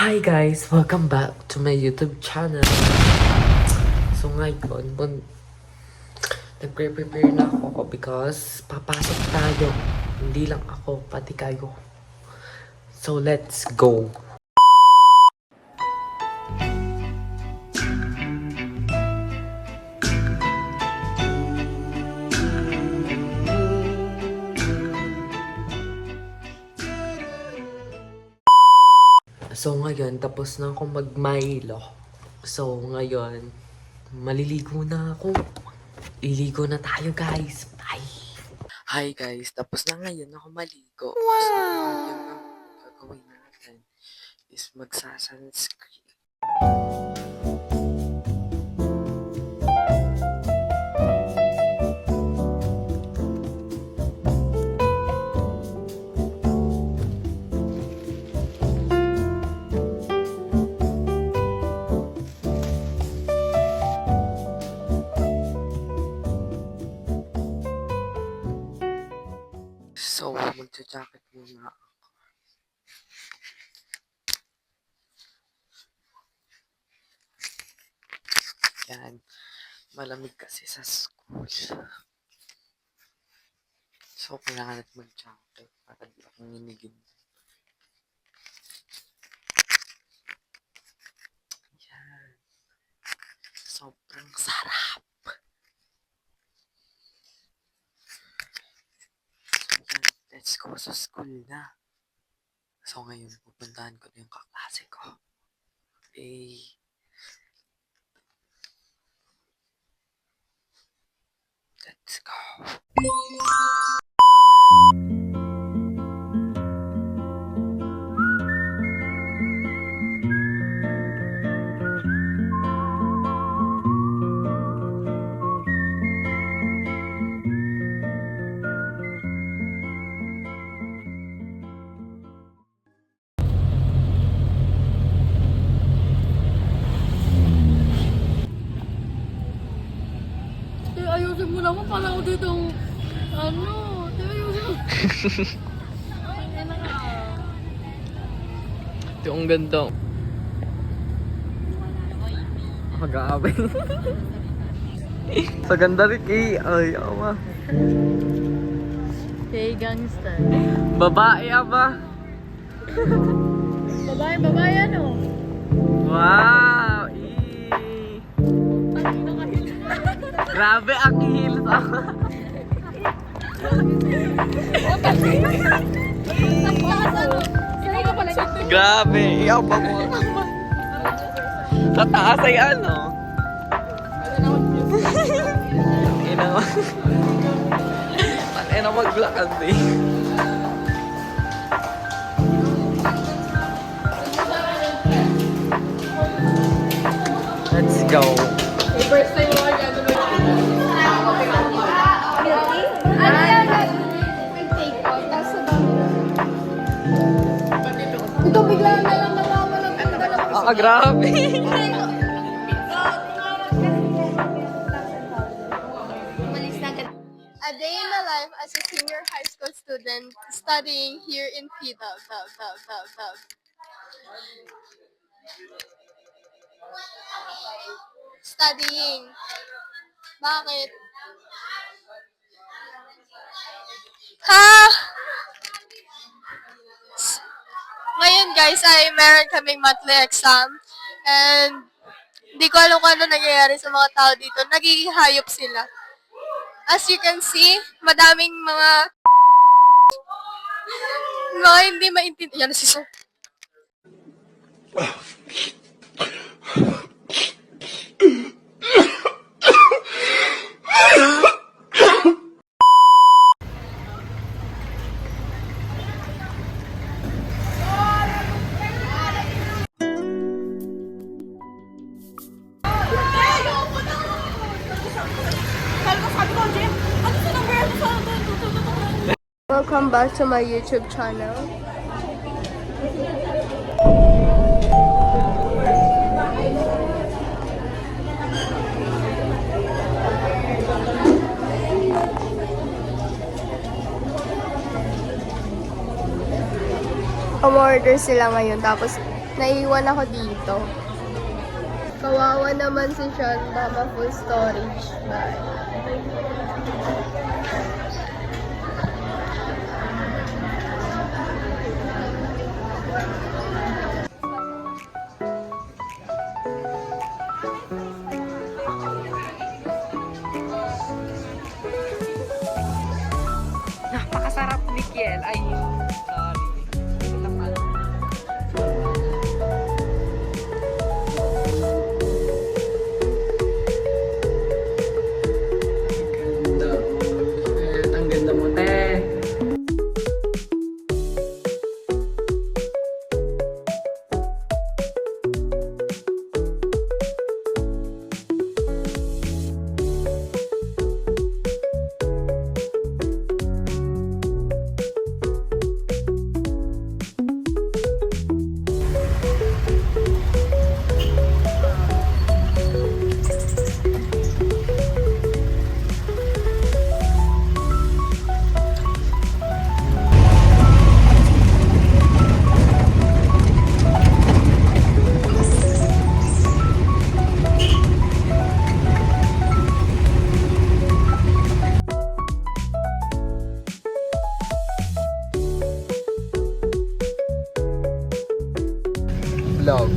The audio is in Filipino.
Hi guys! Welcome back to my YouTube channel. So ngayon, nagre-prepare na ako because papasok tayo. Hindi lang ako, pati kayo. So let's go! So ngayon, tapos na ako mag-Milo. So ngayon, maliligo na ako. Liligo na tayo guys. Bye! Hi guys, tapos na ngayon ako maligo. Wow! So ngayon ang gagawin natin is magsa-sunscreen. So, magja-jacket muna ako. Yan. Malamig kasi sa school. So, kailangan natin mag-jacket para di akong ninigin. Yan. Sobrang sarap. Let's go sa school na. So ngayon, pupuntahan ko na yung kaklase ko. Okay. Let's go. Ayusin mo naman pala ako dito. Ano? Ayusin mo. Ay, na nga. Ito ang ganda. Grabe. Sa ganda rin kay... Ay, ama. Hey, gangster. Babae, ama. Babae, ano? Wow! Ang nakahil. Grabe ang heels, ama. Grabe, iyaw pa mo. Sa taas ay ano? Ina mo. Ina maglakad eh. Let's go. First time mo kaya ito ito bigla na lang nawawala ng dalawa. Grabe. A day in the life as a senior high school student studying here in PDAV. Studying. Bakit? Ha? Ngayon guys ay meron kaming monthly exam and hindi ko alam kung ano nangyayari sa mga tao dito. Nagiging hayop sila. As you can see, madaming mga hindi maintindihan. Yan si sir. Welcome back to my YouTube channel. Umorder sila ngayon tapos Naiwan ako dito. Kawawa naman si Sean, baka full storage. Bye. Napakasarap ni Kiel. Ay, sorry. Ganda. Ang ganda mo, te. Vlog.